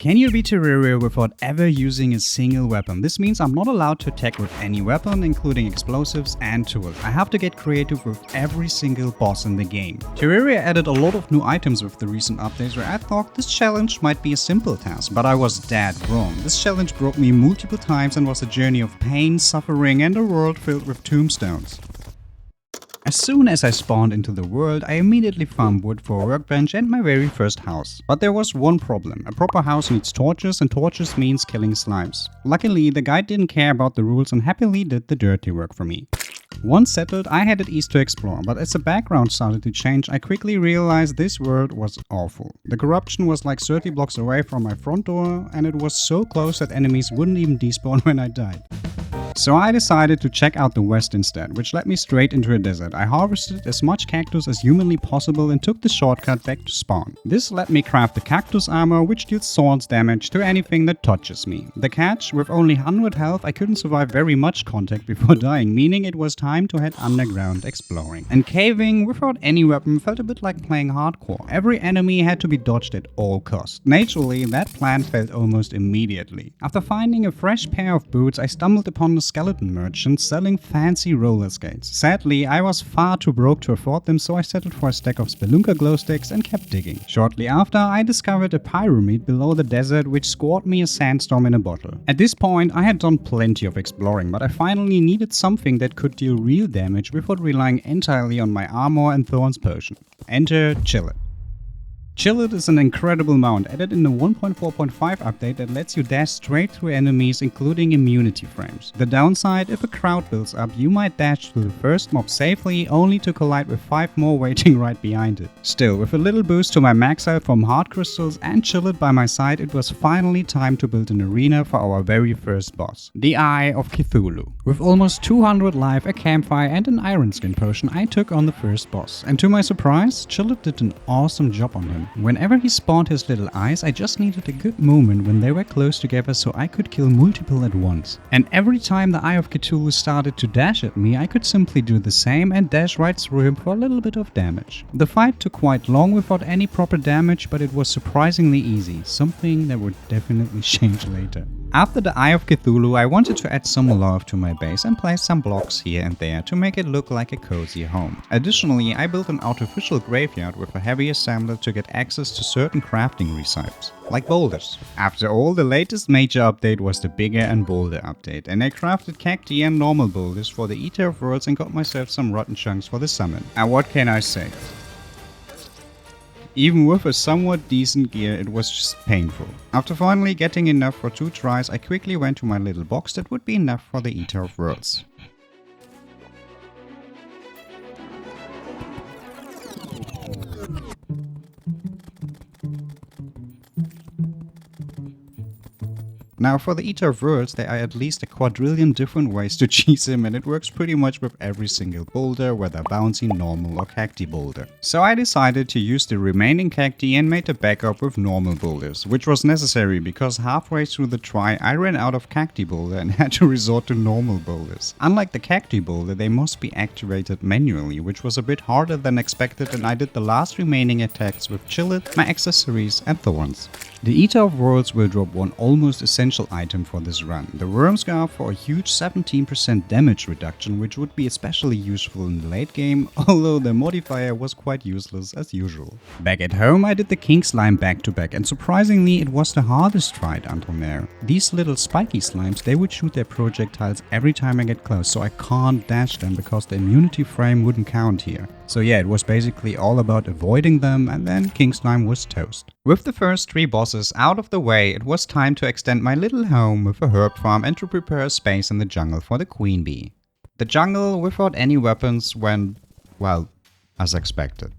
Can you beat Terraria without ever using a single weapon? This means I'm not allowed to attack with any weapon, including explosives and tools. I have to get creative with every single boss in the game. Terraria added a lot of new items with the recent updates where I thought this challenge might be a simple task, but I was dead wrong. This challenge broke me multiple times and was a journey of pain, suffering and a world filled with tombstones. As soon as I spawned into the world, I immediately farmed wood for a workbench and my very first house. But there was one problem. A proper house needs torches, and torches means killing slimes. Luckily, the guide didn't care about the rules and happily did the dirty work for me. Once settled, I headed east to explore, but as the background started to change, I quickly realized this world was awful. The corruption was like 30 blocks away from my front door, and it was so close that enemies wouldn't even despawn when I died. So I decided to check out the west instead, which led me straight into a desert. I harvested as much cactus as humanly possible and took the shortcut back to spawn. This let me craft the cactus armor, which deals swords damage to anything that touches me. The catch, with only 100 health, I couldn't survive very much contact before dying, meaning it was time to head underground exploring. And caving without any weapon felt a bit like playing hardcore. Every enemy had to be dodged at all costs. Naturally, that plan failed almost immediately. After finding a fresh pair of boots, I stumbled upon a skeleton merchant selling fancy roller skates. Sadly, I was far too broke to afford them, so I settled for a stack of spelunker glow sticks and kept digging. Shortly after, I discovered a pyramid below the desert which scored me a sandstorm in a bottle. At this point, I had done plenty of exploring, but I finally needed something that could deal real damage without relying entirely on my armor and thorns potion. Enter Chillet. Chillet is an incredible mount added in the 1.4.5 update that lets you dash straight through enemies, including immunity frames. The downside, if a crowd builds up, you might dash through the first mob safely, only to collide with 5 more waiting right behind it. Still, with a little boost to my max health from hard crystals and Chillet by my side, it was finally time to build an arena for our very first boss, the Eye of Cthulhu. With almost 200 life, a campfire and an iron skin potion, I took on the first boss. And to my surprise, Chillet did an awesome job on him. Whenever he spawned his little eyes, I just needed a good moment when they were close together so I could kill multiple at once. And every time the Eye of Cthulhu started to dash at me, I could simply do the same and dash right through him for a little bit of damage. The fight took quite long without any proper damage, but it was surprisingly easy, something that would definitely change later. After the Eye of Cthulhu, I wanted to add some love to my base and place some blocks here and there to make it look like a cozy home. Additionally, I built an artificial graveyard with a heavy assembler to get access to certain crafting recipes, like boulders. After all, the latest major update was the Bigger and Bolder update, and I crafted cacti and normal boulders for the Eater of Worlds and got myself some rotten chunks for the summon. And what can I say? Even with a somewhat decent gear, it was just painful. After finally getting enough for 2 tries, I quickly went to my little box that would be enough for the Eater of Worlds. Now for the Eater of Worlds, there are at least a quadrillion different ways to cheese him, and it works pretty much with every single boulder, whether bouncy, normal or cacti boulder. So I decided to use the remaining cacti and made a backup with normal boulders, which was necessary because halfway through the try I ran out of cacti boulder and had to resort to normal boulders. Unlike the cacti boulder, they must be activated manually, which was a bit harder than expected, and I did the last remaining attacks with Chillet, my accessories and thorns. The Eater of Worlds will drop one almost essential item for this run, the Worm Scarf, for a huge 17% damage reduction, which would be especially useful in the late game, although the modifier was quite useless as usual. Back at home I did the King Slime back to back, and surprisingly it was the hardest fight until there. These little spiky slimes, they would shoot their projectiles every time I get close, so I can't dash them because the immunity frame wouldn't count here. So yeah, it was basically all about avoiding them, and then King Slime was toast. With the first 3 bosses out of the way, it was time to extend my little home with a herb farm and to prepare a space in the jungle for the queen bee. The jungle without any weapons went, well, as expected.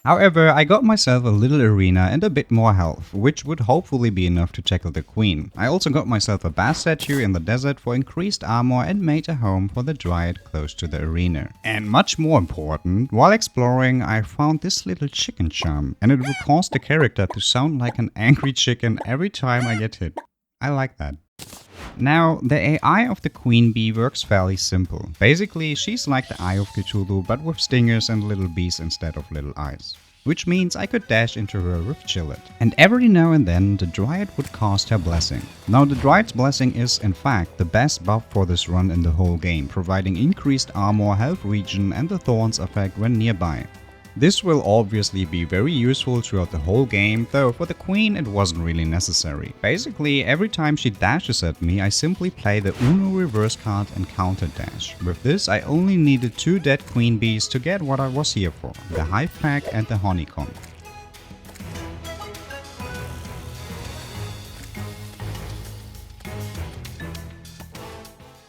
However, I got myself a little arena and a bit more health, which would hopefully be enough to tackle the queen. I also got myself a bass statue in the desert for increased armor and made a home for the dryad close to the arena. And much more important, while exploring I found this little chicken charm, and it will cause the character to sound like an angry chicken every time I get hit. I like that. Now, the AI of the queen bee works fairly simple. Basically, she's like the Eye of Cthulhu, but with stingers and little bees instead of little eyes. which means I could dash into her with Chillet. And every now and then the Dryad would cast her blessing. Now the Dryad's blessing is in fact the best buff for this run in the whole game, providing increased armor, health regen and the Thorns effect when nearby. This will obviously be very useful throughout the whole game, though for the queen it wasn't really necessary. Basically, every time she dashes at me, I simply play the Uno reverse card and counter dash. With this, I only needed 2 dead queen bees to get what I was here for, the hive pack and the honeycomb.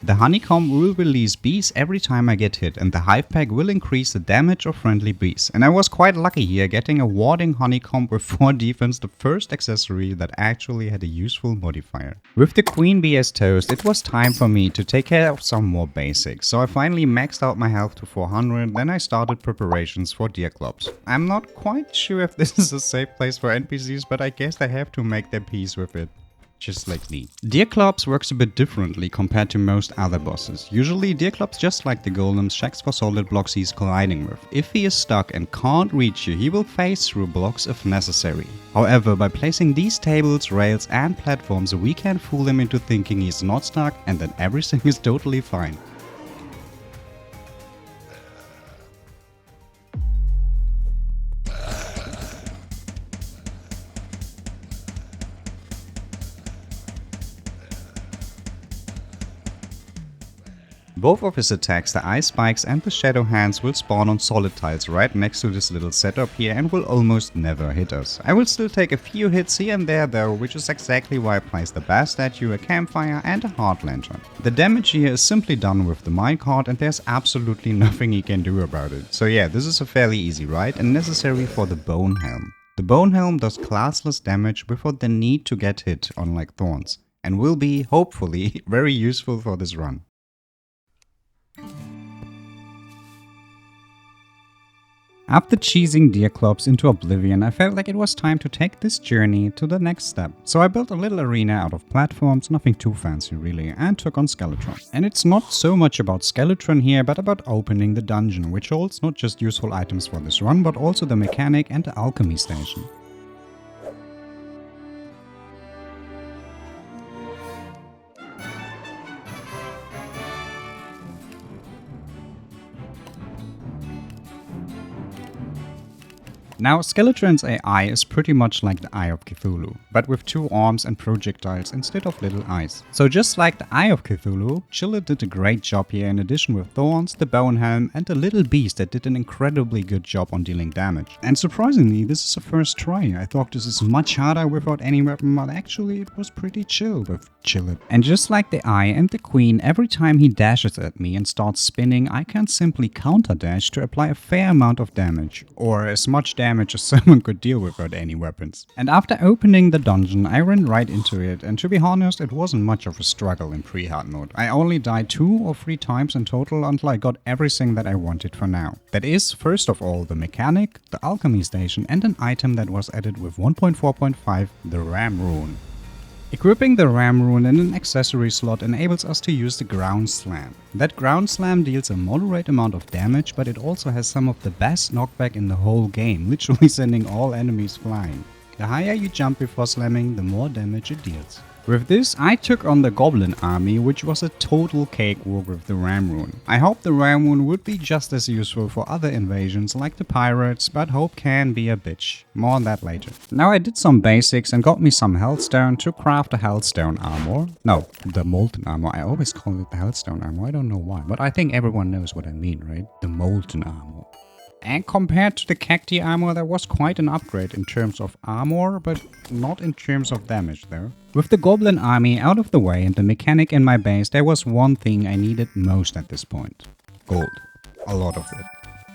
The honeycomb will release bees every time I get hit, and the hive pack will increase the damage of friendly bees. And I was quite lucky here, getting a warding honeycomb with 4 defense, the first accessory that actually had a useful modifier. With the queen bee as toast, it was time for me to take care of some more basics. So I finally maxed out my health to 400, then I started preparations for deer clubs. I'm not quite sure if this is a safe place for NPCs, but I guess they have to make their peace with it. Just like me. Deer Clubs works a bit differently compared to most other bosses. Usually Deer Clubs, just like the golems, checks for solid blocks he's colliding with. If he is stuck and can't reach you, he will phase through blocks if necessary. However, by placing these tables, rails and platforms, we can fool him into thinking he's not stuck and that everything is totally fine. Both of his attacks, the Ice Spikes and the Shadow Hands, will spawn on solid tiles right next to this little setup here and will almost never hit us. I will still take a few hits here and there though, which is exactly why I placed a Bear Statue, a Campfire and a Heart Lantern. The damage here is simply done with the minecart and there's absolutely nothing he can do about it. So yeah, this is a fairly easy ride and necessary for the Bone Helm. The Bone Helm does classless damage without the need to get hit, unlike Thorns, and will be, hopefully, very useful for this run. After cheesing Deer Clubs into oblivion, I felt like it was time to take this journey to the next step. So I built a little arena out of platforms, nothing too fancy really, and took on Skeletron. And it's not so much about Skeletron here, but about opening the dungeon, which holds not just useful items for this run, but also the mechanic and the alchemy station. Now, Skeletron's AI is pretty much like the Eye of Cthulhu, but with 2 arms and projectiles instead of little eyes. So just like the Eye of Cthulhu, Chillet did a great job here in addition with Thorns, the Bone Helm and the little beast that did an incredibly good job on dealing damage. And surprisingly, this is a first try. I thought this is much harder without any weapon, but actually it was pretty chill with Chillet. And just like the Eye and the Queen, every time he dashes at me and starts spinning, I can simply counter dash to apply a fair amount of damage, or as much damage as someone could deal without any weapons. And after opening the dungeon, I ran right into it, and to be honest, it wasn't much of a struggle in pre-Hardmode. I only died 2 or 3 times in total until I got everything that I wanted for now. That is, first of all, the mechanic, the alchemy station, and an item that was added with 1.4.5, the Ram Rune. Equipping the Ram Rune in an accessory slot enables us to use the Ground Slam. That Ground Slam deals a moderate amount of damage, but it also has some of the best knockback in the whole game, literally sending all enemies flying. The higher you jump before slamming, the more damage it deals. With this, I took on the Goblin army, which was a total cakewalk with the Ram Rune. I hope the Ram Rune would be just as useful for other invasions like the pirates, but hope can be a bitch. More on that later. Now I did some basics and got me some Hellstone to craft a Hellstone armor. No, the Molten armor. I always call it the Hellstone armor, I don't know why, but I think everyone knows what I mean, right? The Molten armor. And compared to the Cacti armor, that was quite an upgrade in terms of armor, but not in terms of damage though. With the Goblin army out of the way and the mechanic in my base, there was one thing I needed most at this point. Gold. A lot of it.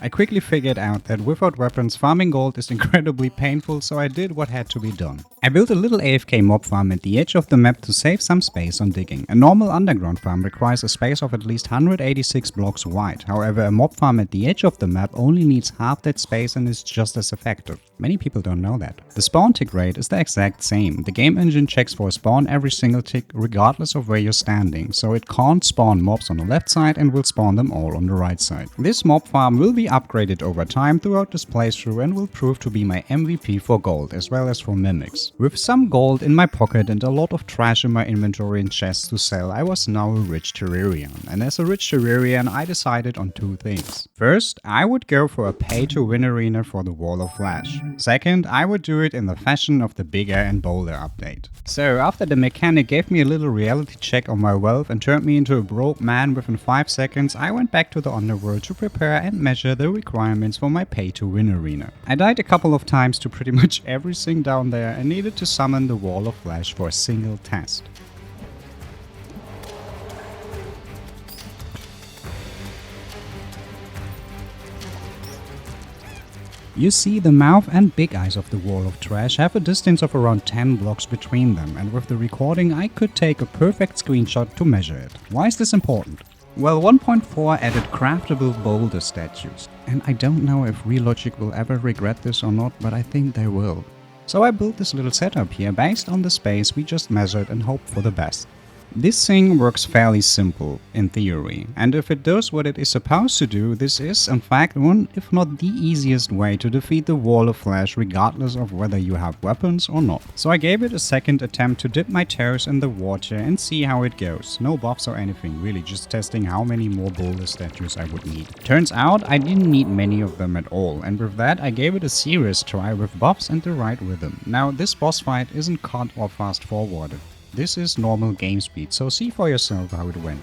I quickly figured out that without weapons, farming gold is incredibly painful, so I did what had to be done. I built a little AFK mob farm at the edge of the map to save some space on digging. A normal underground farm requires a space of at least 186 blocks wide. However, a mob farm at the edge of the map only needs half that space and is just as effective. Many people don't know that. The spawn tick rate is the exact same. The game engine checks for a spawn every single tick regardless of where you're standing, so it can't spawn mobs on the left side and will spawn them all on the right side. This mob farm will be upgraded over time throughout this playthrough and will prove to be my MVP for gold as well as for mimics. With some gold in my pocket and a lot of trash in my inventory and chests to sell, I was now a rich Terrarian. And as a rich Terrarian, I decided on two things. First, I would go for a pay-to-win arena for the Wall of Flash. Second, I would do it in the fashion of the bigger and bolder update. So after the mechanic gave me a little reality check on my wealth and turned me into a broke man within 5 seconds, I went back to the underworld to prepare and measure the requirements for my pay-to-win arena. I died a couple of times to pretty much everything down there and needed to summon the Wall of Flash for a single test. You see, the mouth and big eyes of the wall of trash have a distance of around 10 blocks between them, and with the recording I could take a perfect screenshot to measure it. Why is this important? Well, 1.4 added craftable boulder statues, and I don't know if Relogic will ever regret this or not, but I think they will. So I built this little setup here based on the space we just measured and hoped for the best. This thing works fairly simple, in theory, and if it does what it is supposed to do, this is, in fact, one, if not the easiest way to defeat the Wall of Flash regardless of whether you have weapons or not. So I gave it a second attempt to dip my toes in the water and see how it goes. No buffs or anything, really, just testing how many more boulder statues I would need. Turns out I didn't need many of them at all, and with that I gave it a serious try with buffs and the right rhythm. Now, this boss fight isn't cut or fast forwarded. This is normal game speed, so see for yourself how it went.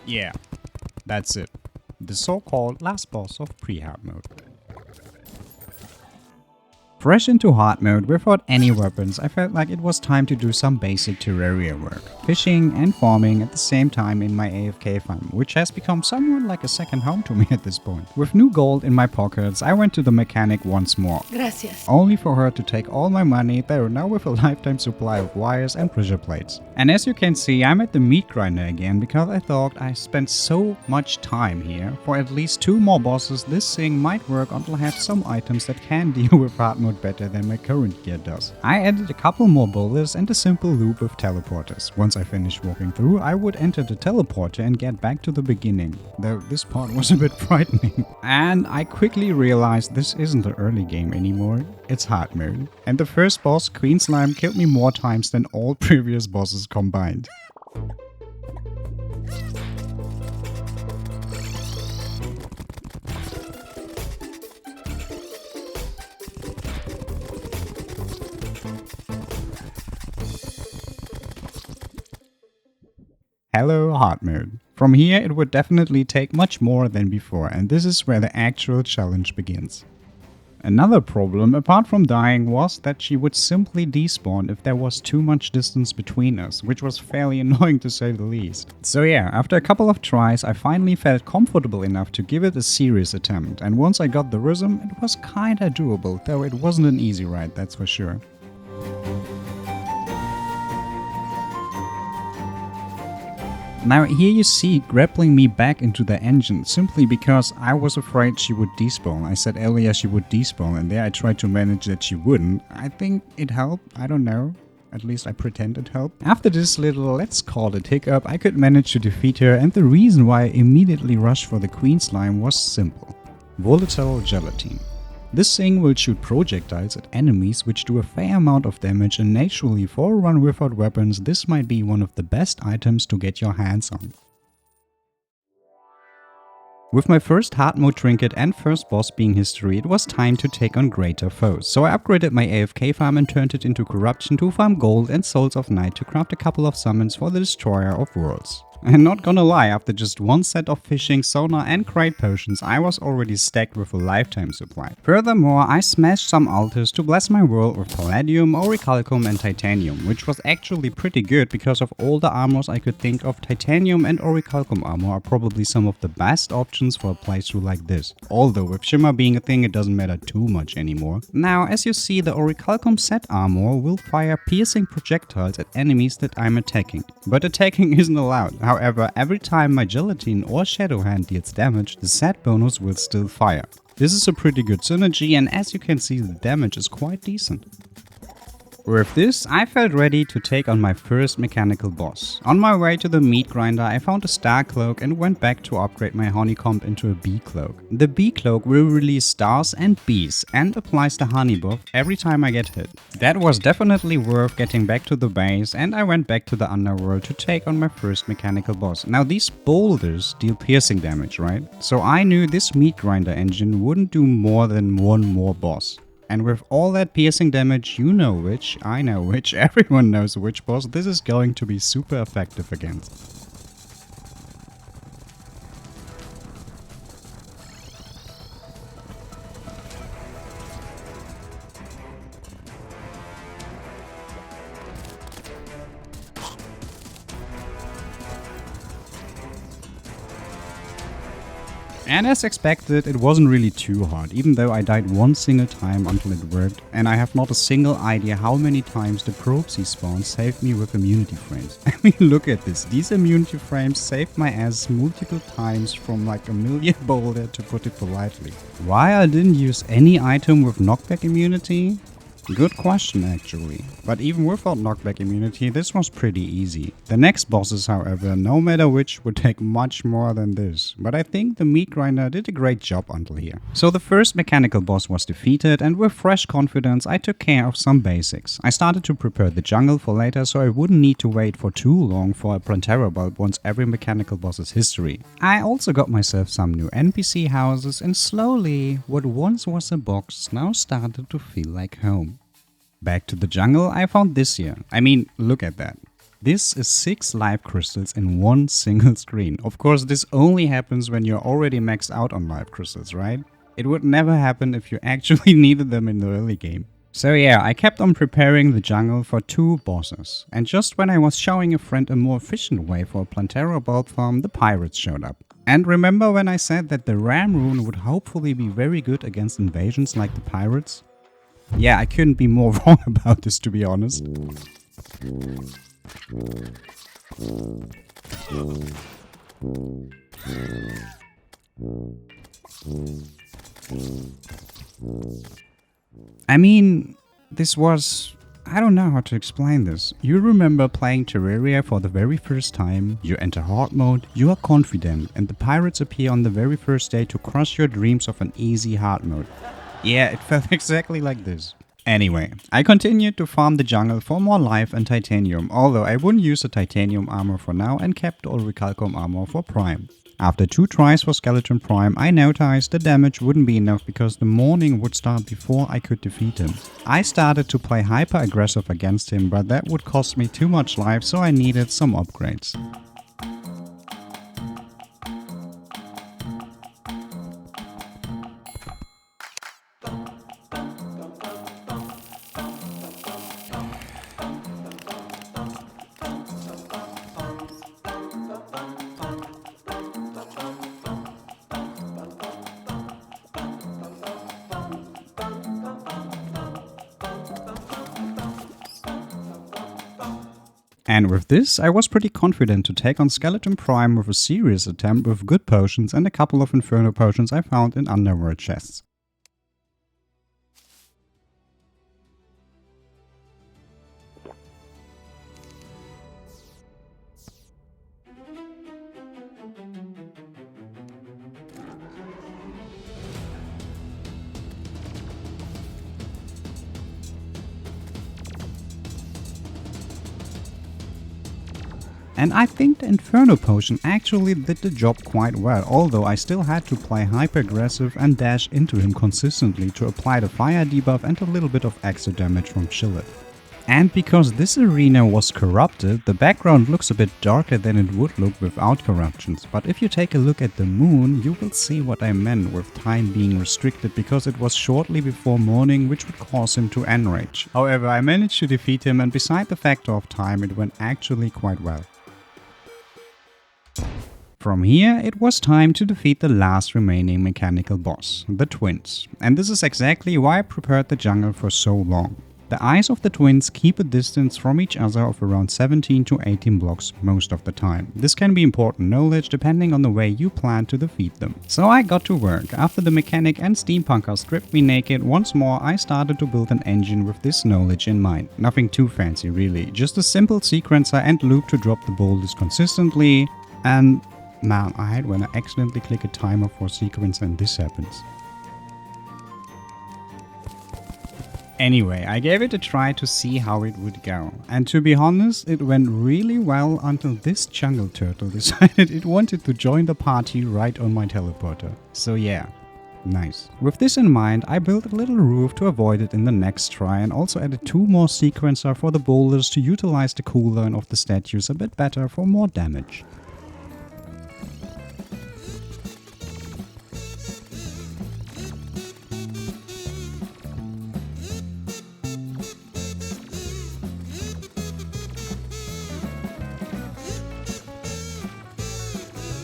Yeah, that's it. The so-called last boss of pre-Hardmode. Fresh into Hardmode without any weapons, I felt like it was time to do some basic Terraria work. Fishing and farming at the same time in my AFK farm, which has become somewhat like a second home to me at this point. With new gold in my pockets, I went to the mechanic once more. Gracias. Only for her to take all my money, though now with a lifetime supply of wires and pressure plates. And as you can see, I'm at the meat grinder again because I thought I spent so much time here. For at least 2 more bosses, this thing might work until I have some items that can deal with Hardmode better than my current gear does. I added a couple more boulders and a simple loop with teleporters. Once I finished walking through, I would enter the teleporter and get back to the beginning, though this part was a bit frightening. And I quickly realized this isn't the early game anymore, it's Hardmode. And the first boss, Queen Slime, killed me more times than all previous bosses combined. Hello Hardmode. From here it would definitely take much more than before, and this is where the actual challenge begins. Another problem, apart from dying, was that she would simply despawn if there was too much distance between us, which was fairly annoying to say the least. So yeah, after a couple of tries I finally felt comfortable enough to give it a serious attempt, and once I got the rhythm it was kinda doable, though it wasn't an easy ride, that's for sure. Now here you see grappling me back into the engine simply because I was afraid she would despawn. I said earlier she would despawn and there I tried to manage that she wouldn't. I think it helped, I don't know. At least I pretend it helped. After this little, let's call it hiccup, I could manage to defeat her, and the reason why I immediately rushed for the Queen Slime was simple. Volatile Gelatine. This thing will shoot projectiles at enemies which do a fair amount of damage, and naturally for a run without weapons this might be one of the best items to get your hands on. With my first Hardmode trinket and first boss being history, it was time to take on greater foes. So I upgraded my AFK farm and turned it into corruption to farm gold and souls of night to craft a couple of summons for the destroyer of worlds. And not gonna lie, after just one set of fishing, sonar and crate potions, I was already stacked with a lifetime supply. Furthermore, I smashed some altars to bless my world with palladium, orichalcum and titanium, which was actually pretty good because of all the armors I could think of. Titanium and orichalcum armor are probably some of the best options for a playthrough like this. Although with shimmer being a thing it doesn't matter too much anymore. Now as you see, the orichalcum set armor will fire piercing projectiles at enemies that I'm attacking. But attacking isn't allowed. However, every time my Gelatine or Shadow Hand deals damage, the set bonus will still fire. This is a pretty good synergy, and as you can see, the damage is quite decent. With this, I felt ready to take on my first mechanical boss. On my way to the meat grinder, I found a star cloak and went back to upgrade my honeycomb into a bee cloak. The bee cloak will release stars and bees and applies the honey buff every time I get hit. That was definitely worth getting back to the base, and I went back to the underworld to take on my first mechanical boss. Now these boulders deal piercing damage, right? So I knew this meat grinder engine wouldn't do more than one more boss. And with all that piercing damage, you know which, I know which, everyone knows which boss, this is going to be super effective against. And as expected, it wasn't really too hard, even though I died one single time until it worked, and I have not a single idea how many times the Propsy spawn saved me with immunity frames. I mean, look at this, these immunity frames saved my ass multiple times from like a million boulder, to put it politely. Why I didn't use any item with knockback immunity? Good question actually, but even without knockback immunity this was pretty easy. The next bosses, however, no matter which, would take much more than this, but I think the meat grinder did a great job until here. So the first mechanical boss was defeated, and with fresh confidence I took care of some basics. I started to prepare the jungle for later, so I wouldn't need to wait for too long for a Plantera bulb once every mechanical boss is history. I also got myself some new NPC houses, and slowly what once was a box now started to feel like home. Back to the jungle, I found this here. I mean, look at that. This is 6 life crystals in one single screen. Of course, this only happens when you're already maxed out on life crystals, right? It would never happen if you actually needed them in the early game. So yeah, I kept on preparing the jungle for 2 bosses. And just when I was showing a friend a more efficient way for a Plantera bulb farm, the pirates showed up. And remember when I said that the ram rune would hopefully be very good against invasions like the pirates? Yeah, I couldn't be more wrong about this, to be honest. I mean, this was... I don't know how to explain this. You remember playing Terraria for the very first time, you enter hard mode, you are confident, and the pirates appear on the very first day to crush your dreams of an easy hard mode. Yeah, it felt exactly like this. Anyway, I continued to farm the jungle for more life and titanium, although I wouldn't use the titanium armor for now and kept all recalcom armor for prime. After 2 tries for skeleton prime, I noticed the damage wouldn't be enough because the morning would start before I could defeat him. I started to play hyper aggressive against him, but that would cost me too much life, so I needed some upgrades. And with this, I was pretty confident to take on Skeleton Prime with a serious attempt with good potions and a couple of Inferno potions I found in underworld chests. And I think the Inferno potion actually did the job quite well, although I still had to play hyper aggressive and dash into him consistently to apply the fire debuff and a little bit of extra damage from Chillet. And because this arena was corrupted, the background looks a bit darker than it would look without corruptions. But if you take a look at the moon, you will see what I meant with time being restricted, because it was shortly before morning, which would cause him to enrage. However, I managed to defeat him, and beside the factor of time, it went actually quite well. From here, it was time to defeat the last remaining mechanical boss, the twins. And this is exactly why I prepared the jungle for so long. The eyes of the twins keep a distance from each other of around 17 to 18 blocks most of the time. This can be important knowledge depending on the way you plan to defeat them. So I got to work. After the mechanic and steampunker stripped me naked once more, I started to build an engine with this knowledge in mind. Nothing too fancy really, just a simple sequencer and loop to drop the boulders consistently. And man, I hate when I accidentally click a timer for a sequence and this happens. Anyway, I gave it a try to see how it would go. And to be honest, it went really well until this jungle turtle decided it wanted to join the party right on my teleporter. So yeah, nice. With this in mind, I built a little roof to avoid it in the next try and also added 2 more sequencer for the boulders to utilize the cooldown of the statues a bit better for more damage.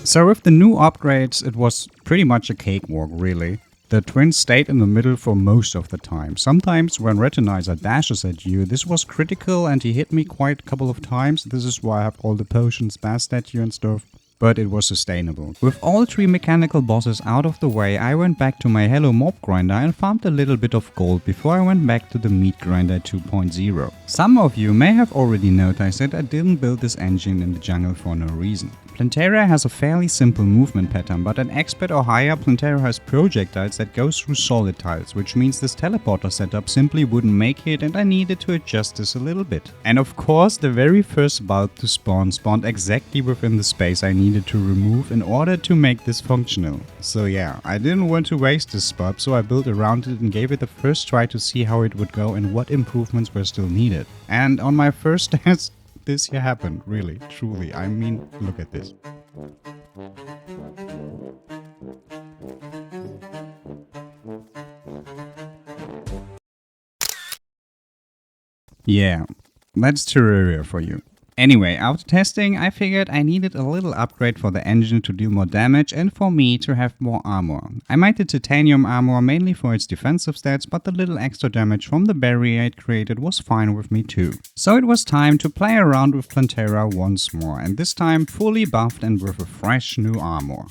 So with the new upgrades, it was pretty much a cakewalk really. The twins stayed in the middle for most of the time. Sometimes when Retinizer dashes at you, this was critical and he hit me quite a couple of times. This is why I have all the potions bashed at you and stuff. But it was sustainable. With all 3 mechanical bosses out of the way, I went back to my Hello Mob Grinder and farmed a little bit of gold before I went back to the Meat Grinder 2.0. Some of you may have already noticed that I didn't build this engine in the jungle for no reason. Plantera has a fairly simple movement pattern, but an expert or higher Plantera has projectiles that go through solid tiles, which means this teleporter setup simply wouldn't make it and I needed to adjust this a little bit. And of course, the very first bulb to spawned exactly within the space I needed to remove in order to make this functional. So yeah, I didn't want to waste this bulb, so I built around it and gave it the first try to see how it would go and what improvements were still needed. And on my first test, this here happened, really, truly. I mean, look at this. Yeah, that's Terraria for you. Anyway, after testing, I figured I needed a little upgrade for the engine to deal more damage and for me to have more armor. I made the titanium armor mainly for its defensive stats, but the little extra damage from the barrier it created was fine with me too. So it was time to play around with Plantera once more, and this time fully buffed and with a fresh new armor.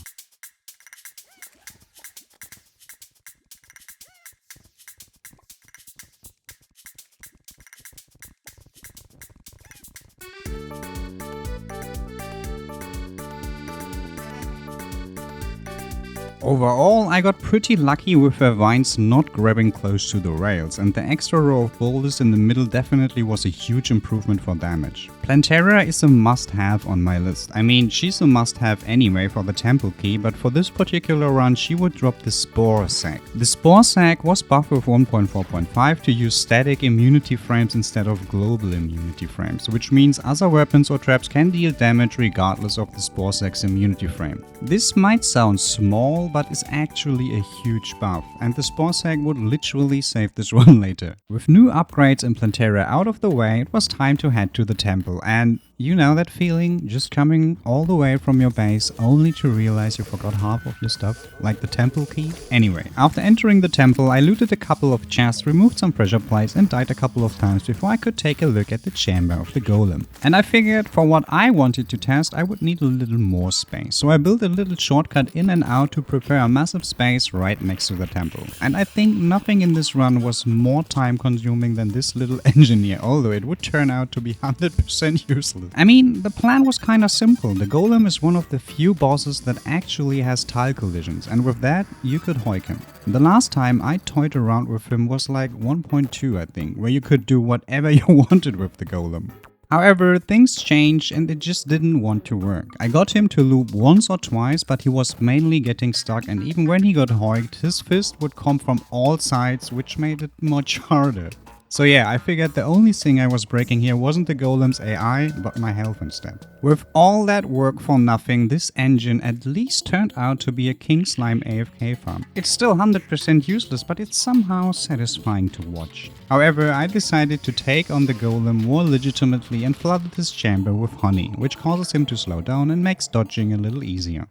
Overall, I got pretty lucky with her vines not grabbing close to the rails, and the extra row of boulders in the middle definitely was a huge improvement for damage. Plantera is a must-have on my list. I mean, she's a must-have anyway for the temple key, but for this particular run she would drop the Spore Sack. The Spore Sack was buffed with 1.4.5 to use static immunity frames instead of global immunity frames, which means other weapons or traps can deal damage regardless of the Spore Sack's immunity frame. This might sound small, but is actually a huge buff, and the Spore Sack would literally save this run later. With new upgrades in Plantera out of the way, it was time to head to the temple, and you know that feeling, just coming all the way from your base only to realize you forgot half of your stuff, like the temple key? Anyway, after entering the temple, I looted a couple of chests, removed some pressure plates and died a couple of times before I could take a look at the chamber of the golem. And I figured for what I wanted to test, I would need a little more space, so I built a little shortcut in and out to prepare a massive space right next to the temple. And I think nothing in this run was more time consuming than this little engineer, although it would turn out to be 100% useless. I mean, the plan was kinda simple. The golem is one of the few bosses that actually has tile collisions, and with that, you could hoik him. The last time I toyed around with him was like 1.2, I think, where you could do whatever you wanted with the golem. However, things changed and it just didn't want to work. I got him to loop once or twice, but he was mainly getting stuck, and even when he got hoiked, his fist would come from all sides, which made it much harder. So yeah, I figured the only thing I was breaking here wasn't the golem's AI, but my health instead. With all that work for nothing, this engine at least turned out to be a King Slime AFK farm. It's still 100% useless, but it's somehow satisfying to watch. However, I decided to take on the golem more legitimately and flooded his chamber with honey, which causes him to slow down and makes dodging a little easier.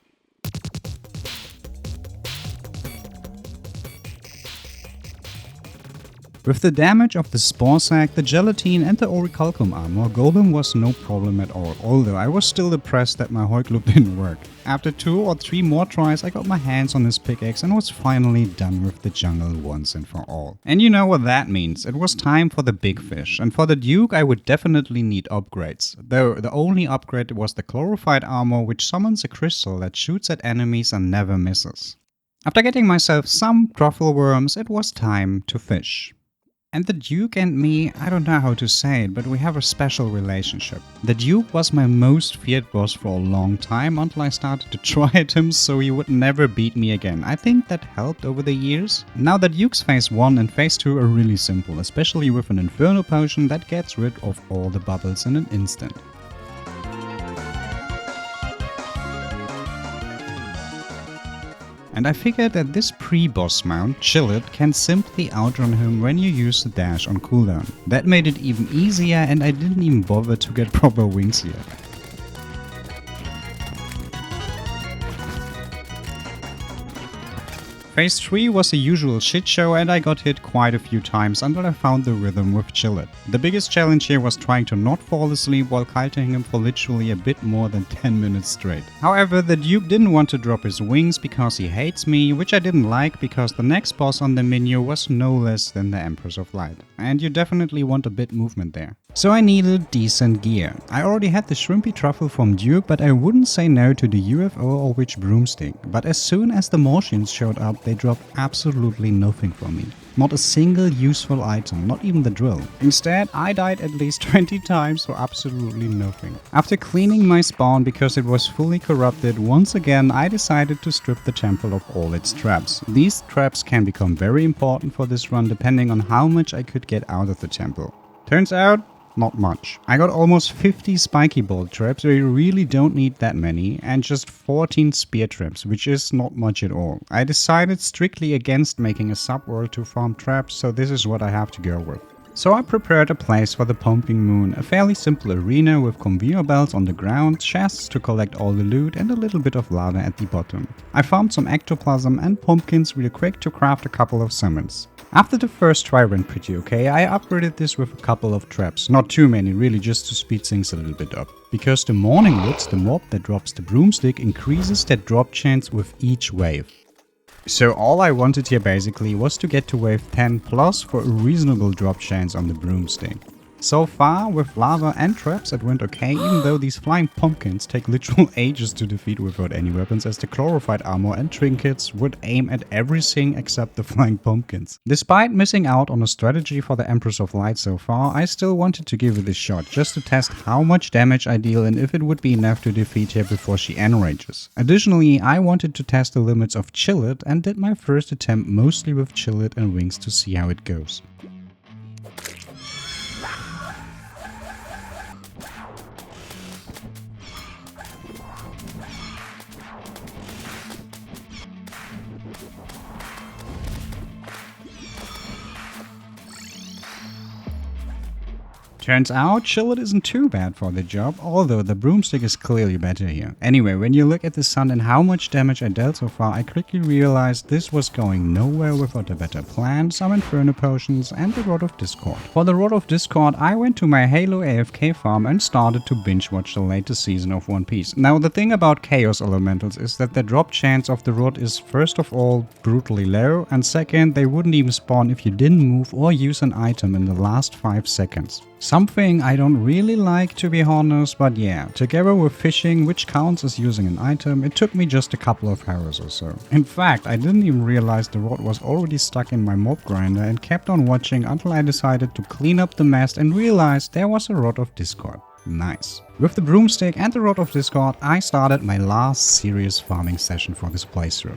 With the damage of the Spore Sac, the Gelatine and the Orichalcum armor, Golem was no problem at all, although I was still depressed that my Hoik loop didn't work. After 2 or 3 more tries, I got my hands on this pickaxe and was finally done with the jungle once and for all. And you know what that means, it was time for the big fish, and for the Duke I would definitely need upgrades, though the only upgrade was the Chlorophyte armor, which summons a crystal that shoots at enemies and never misses. After getting myself some truffle worms, it was time to fish. And the Duke and me, I don't know how to say it, but we have a special relationship. The Duke was my most feared boss for a long time until I started to try at him so he would never beat me again. I think that helped over the years. Now the Duke's phase 1 and phase 2 are really simple, especially with an Inferno potion that gets rid of all the bubbles in an instant. And I figured that this pre-boss mount, Chill It, can simply outrun him when you use the dash on cooldown. That made it even easier, and I didn't even bother to get proper wings yet. Phase 3 was a usual shit show and I got hit quite a few times until I found the rhythm with Chill It. The biggest challenge here was trying to not fall asleep while kiting him for literally a bit more than 10 minutes straight. However, the Duke didn't want to drop his wings because he hates me, which I didn't like because the next boss on the menu was no less than the Empress of Light. And you definitely want a bit movement there. So I needed decent gear. I already had the Shrimpy Truffle from Duke, but I wouldn't say no to the UFO or Witch Broomstick. But as soon as the Mortians showed up, they dropped absolutely nothing for me. Not a single useful item, not even the drill. Instead, I died at least 20 times for absolutely nothing. After cleaning my spawn because it was fully corrupted, once again I decided to strip the temple of all its traps. These traps can become very important for this run depending on how much I could get out of the temple. Turns out, not much. I got almost 50 spiky bolt traps, where you really don't need that many, and just 14 spear traps, which is not much at all. I decided strictly against making a subworld to farm traps, so this is what I have to go with. So I prepared a place for the Pumping Moon, a fairly simple arena with conveyor belts on the ground, chests to collect all the loot and a little bit of lava at the bottom. I farmed some ectoplasm and pumpkins real quick to craft a couple of summons. After the first try went pretty okay, I upgraded this with a couple of traps. Not too many, really, just to speed things a little bit up. Because the Morning Woods, the mob that drops the broomstick, increases their drop chance with each wave. So all I wanted here basically was to get to wave 10 plus for a reasonable drop chance on the broomstick. So far, with lava and traps it went okay, even though these flying pumpkins take literal ages to defeat without any weapons, as the chlorophyte armor and trinkets would aim at everything except the flying pumpkins. Despite missing out on a strategy for the Empress of Light so far, I still wanted to give it a shot, just to test how much damage I deal and if it would be enough to defeat her before she enrages. Additionally, I wanted to test the limits of Chill It and did my first attempt mostly with Chill It and wings to see how it goes. Turns out, Chill It isn't too bad for the job, although the broomstick is clearly better here. Anyway, when you look at the sun and how much damage I dealt so far, I quickly realized this was going nowhere without a better plan, some Inferno potions and the Rod of Discord. For the Rod of Discord, I went to my Halo AFK farm and started to binge watch the latest season of One Piece. Now the thing about Chaos Elementals is that the drop chance of the Rod is first of all brutally low, and second, they wouldn't even spawn if you didn't move or use an item in the last 5 seconds. Something I don't really like, to be honest, but yeah, together with fishing, which counts as using an item, it took me just a couple of hours or so. In fact, I didn't even realize the rod was already stuck in my mob grinder and kept on watching until I decided to clean up the mess and realized there was a Rod of Discord. Nice. With the broomstick and the Rod of Discord, I started my last serious farming session for this playthrough.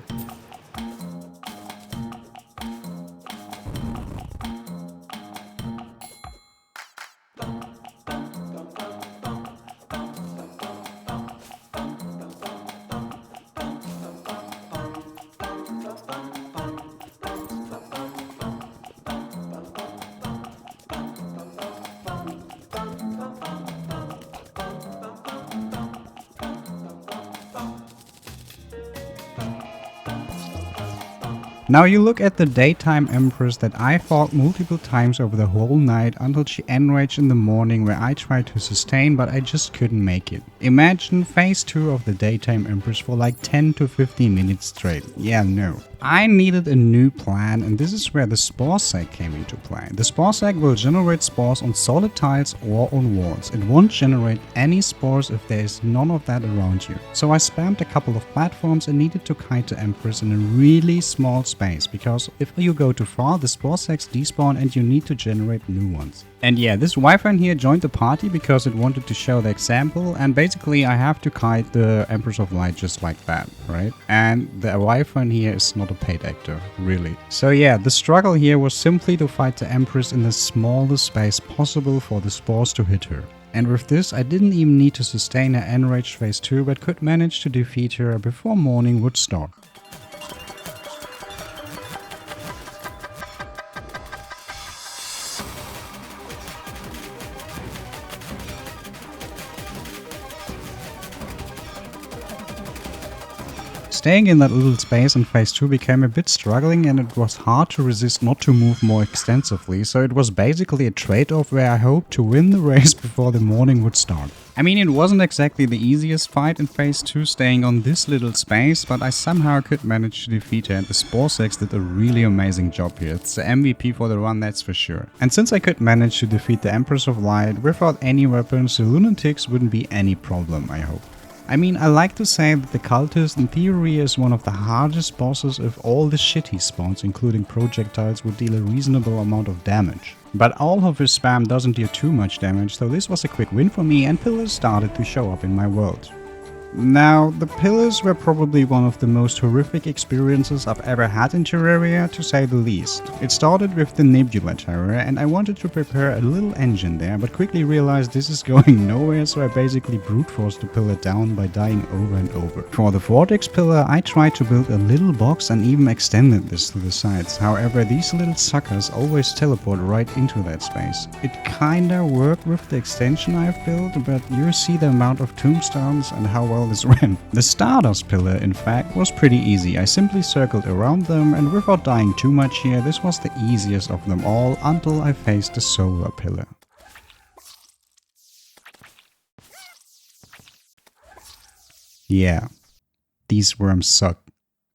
Now you look at the daytime Empress that I fought multiple times over the whole night until she enraged in the morning, where I tried to sustain but I just couldn't make it. Imagine phase 2 of the daytime Empress for like 10 to 15 minutes straight. Yeah, no. I needed a new plan, and this is where the spore sack came into play. The spore sack will generate spores on solid tiles or on walls. It won't generate any spores if there is none of that around you. So I spammed a couple of platforms and needed to kite the Empress in a really small space, because if you go too far, the spore sacks despawn and you need to generate new ones. And yeah, this Wi-Fi here joined the party because it wanted to show the example, and basically I have to kite the Empress of Light just like that, right? And the Wi-Fi here is not a paid actor, really. So yeah, the struggle here was simply to fight the Empress in the smallest space possible for the spores to hit her. And with this, I didn't even need to sustain her enraged phase 2, but could manage to defeat her before morning would start. Staying in that little space in phase 2 became a bit struggling, and it was hard to resist not to move more extensively, so it was basically a trade-off where I hoped to win the race before the morning would start. I mean, it wasn't exactly the easiest fight in phase 2 staying on this little space, but I somehow could manage to defeat her, and the Spore Sex did a really amazing job here. It's the MVP for the run, that's for sure. And since I could manage to defeat the Empress of Light without any weapons, the Lunatics wouldn't be any problem, I hope. I mean, I like to say that the Cultist in theory is one of the hardest bosses if all the shit he spawns, including projectiles, would deal a reasonable amount of damage. But all of his spam doesn't deal too much damage, so this was a quick win for me and pillars started to show up in my world. Now, the pillars were probably one of the most horrific experiences I've ever had in Terraria, to say the least. It started with the Nebula Terror, and I wanted to prepare a little engine there, but quickly realized this is going nowhere, so I basically brute forced the pillar down by dying over and over. For the Vortex pillar, I tried to build a little box and even extended this to the sides. However, these little suckers always teleport right into that space. It kinda worked with the extension I've built, but you see the amount of tombstones and how well this ran. The Stardust pillar, in fact, was pretty easy. I simply circled around them, and without dying too much here, this was the easiest of them all until I faced the Solar pillar. Yeah, these worms suck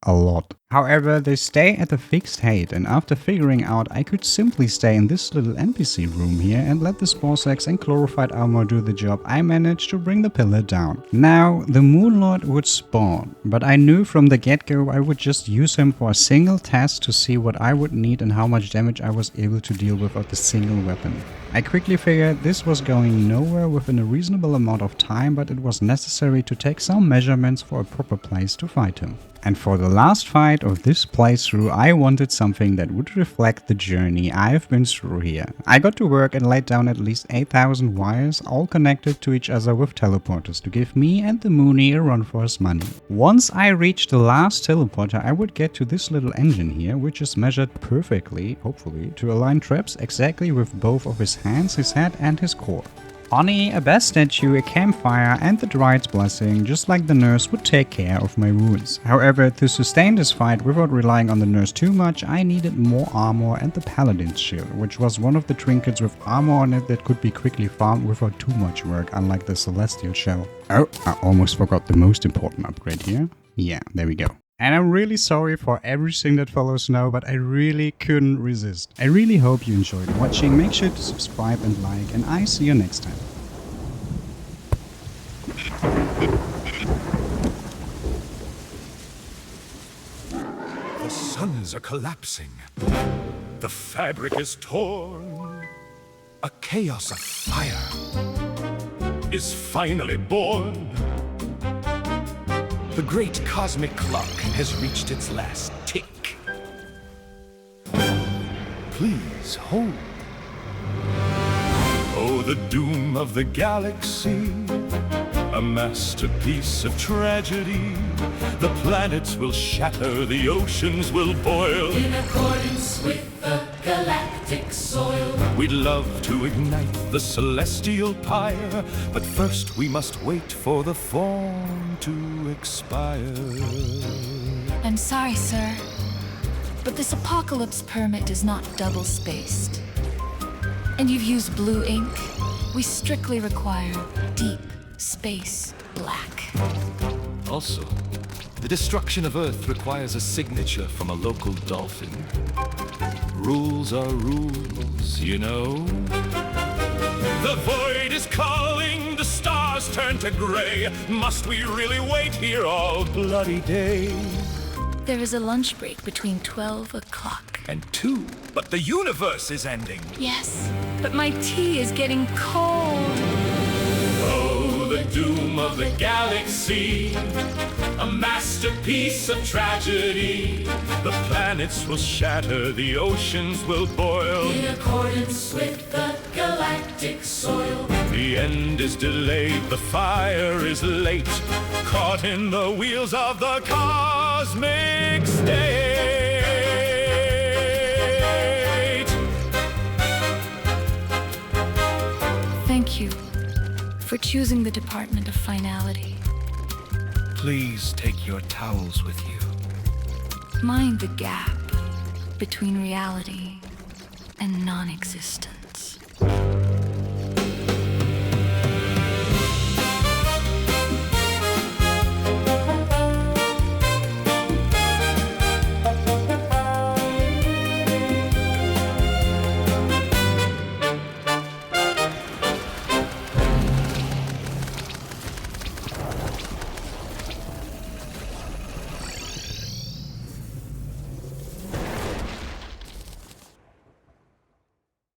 a lot. However, they stay at a fixed height, and after figuring out I could simply stay in this little NPC room here and let the Spore Sex and Chlorified Armor do the job, I managed to bring the pillar down. Now, the Moonlord would spawn, but I knew from the get-go I would just use him for a single task to see what I would need and how much damage I was able to deal without a single weapon. I quickly figured this was going nowhere within a reasonable amount of time, but it was necessary to take some measurements for a proper place to fight him. And for the last fight of this playthrough, I wanted something that would reflect the journey I've been through here. I got to work and laid down at least 8,000 wires, all connected to each other with teleporters to give me and the Mooney a run for his money. Once I reached the last teleporter, I would get to this little engine here, which is measured perfectly, hopefully, to align traps exactly with both of his hands, his head and his core. Honey, a best statue, a campfire and the Dryad's blessing, just like the nurse, would take care of my wounds. However, to sustain this fight without relying on the nurse too much, I needed more armor and the Paladin's shield, which was one of the trinkets with armor on it that could be quickly farmed without too much work, unlike the Celestial Shell. Oh, I almost forgot the most important upgrade here. Yeah, there we go. And I'm really sorry for everything that follows now, but I really couldn't resist. I really hope you enjoyed watching. Make sure to subscribe and like, and I see you next time. The suns are collapsing. The fabric is torn. A chaos of fire is finally born. The great cosmic clock has reached its last tick. Please hold. Oh, the doom of the galaxy, a masterpiece of tragedy. The planets will shatter, the oceans will boil. In accordance with the galactic soil, We'd love to ignite the celestial pyre, but first we must wait for the form to expire. I'm sorry, sir. But this apocalypse permit is not double-spaced. And you've used blue ink. We strictly require deep space black. Also, the destruction of Earth requires a signature from a local dolphin. Rules are rules, you know. The void is calling, the stars turn to gray. Must we really wait here all bloody day? There is a lunch break between 12 o'clock. And 2, but the universe is ending. Yes, but my tea is getting cold. Oh, the doom of the galaxy, a masterpiece of tragedy. The planets will shatter, the oceans will boil. In accordance with the galactic soil. The end is delayed, the fire is late, caught in the wheels of the cosmic state. Thank you for choosing the Department of Finality. Please take your towels with you. Mind the gap between reality and non-existence.